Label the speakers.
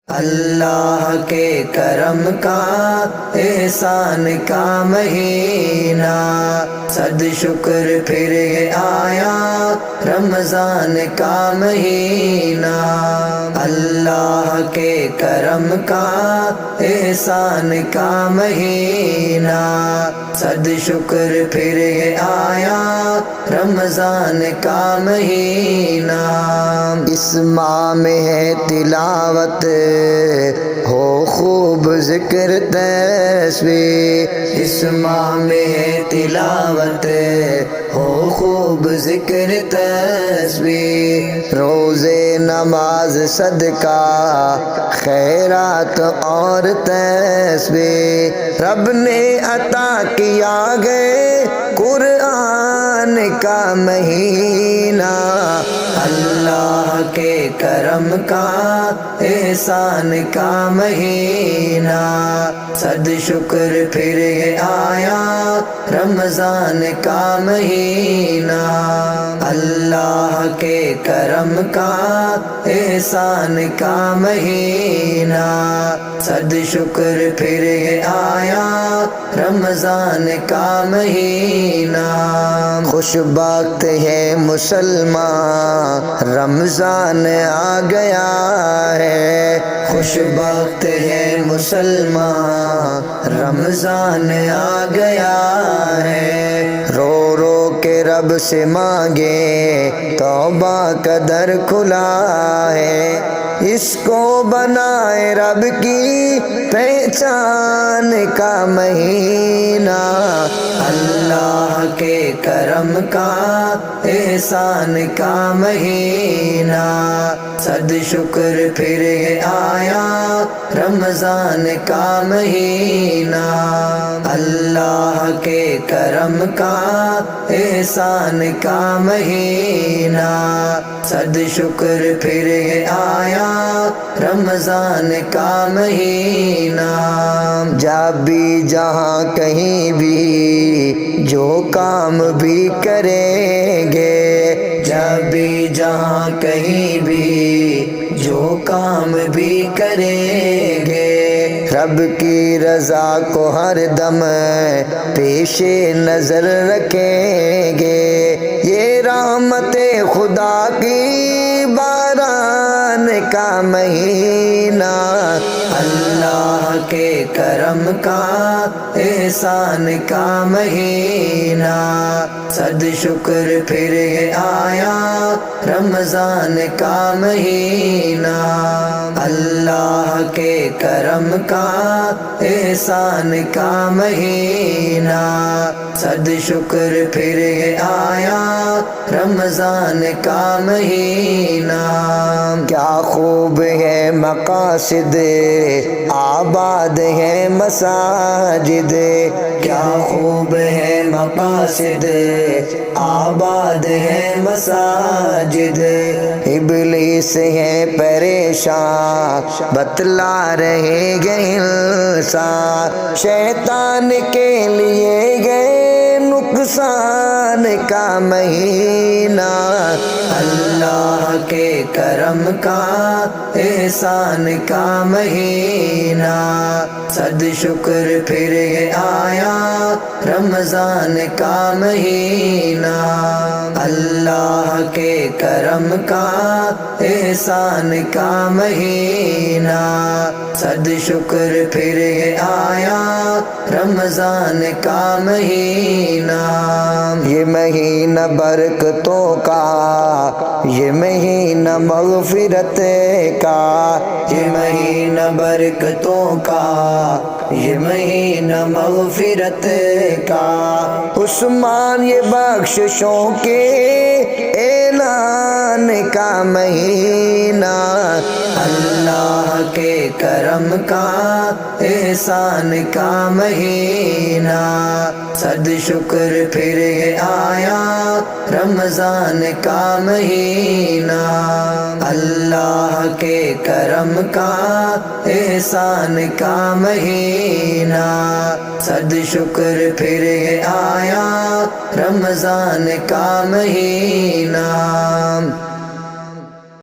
Speaker 1: اللہ کے کرم کا احسان کا مہینہ، صد شکر پھر یہ آیا رمضان کا مہینہ۔ اللہ کے کرم کا احسان کا مہینہ، صد شکر پھر یہ آیا رمضان کا مہینہ۔ اس ماہ میں ہے تلاوت ہو خوب ذکر تسبیح، اس ماہ میں ہے تلاوت ہو خوب ذکر تسبیح، روزے نماز صدقہ خیرات اور تسبیح، رب نے عطا کیا گئے قرآن کا مہینہ۔ اللہ کے کرم کا احسان کا مہینہ، صد شکر پھر یہ آیا رمضان کا مہینہ۔ اللہ کے کرم کا احسان کا مہینہ، صد شکر پھر یہ آیا رمضان کا مہینہ۔ خوش بخت ہے مسلمان رمضان آ گیا ہے، خوش بخت ہے مسلمان رمضان آ گیا ہے، رو رو کے رب سے مانگے توبہ کا در کھلا ہے، اس کو بنائے رب کی پہچان کا مہینہ۔ اللہ کے کرم کا احسان کا مہینہ، صد شکر پھر یہ آیا رمضان کا مہینہ۔ اللہ کے کرم کا احسان کا مہینہ، صد شکر پھر یہ آیا رمضان کا مہینہ۔ جب بھی جہاں کہیں بھی جو کام بھی کریں گے، جب بھی جہاں کہیں بھی جو کام بھی کریں گے، رب کی رضا کو ہر دم پیش نظر رکھیں گے، یہ رحمت خدا کی باران کا مہینہ۔ اللہ کے کرم کا احسان کا مہینہ، صد شکر پھر یہ آیا رمضان کا مہینہ۔ اللہ کے کرم کا احسان کا مہینہ، صد شکر پھر یہ آیا رمضان کا مہینہ۔ کیا خوب ہے مقاصد آباد ہے مساجد، کیا خوب ہے مقاصد آباد ہے مساجد، ابلیس ہے پریشان بتلا رہے گئے انسان، شیطان کے لیے گئے نقصان کا مہینہ۔ اللہ کے کرم کا احسان کا مہینہ، صد شکر پھر یہ آیا رمضان کا مہینہ۔ اللہ کے کرم کا احسان کا مہینہ، صد شکر پھر یہ آیا رمضان کا مہینہ۔ یہ مہینہ برکتوں کا، یہ مہینہ مغفرت کا، یہ مہینہ برکتوں کا، یہ مہینہ مغفرت کا، عثمان یہ بخششوں کے اعلان کا مہینہ۔ اللہ کے کرم کا احسان کا مہینہ، صد شکر پھر یہ آیا رمضان کا مہینہ۔ اللہ کے کرم کا احسان کا مہینہ، صد شکر پھر یہ آیا رمضان کا مہینہ۔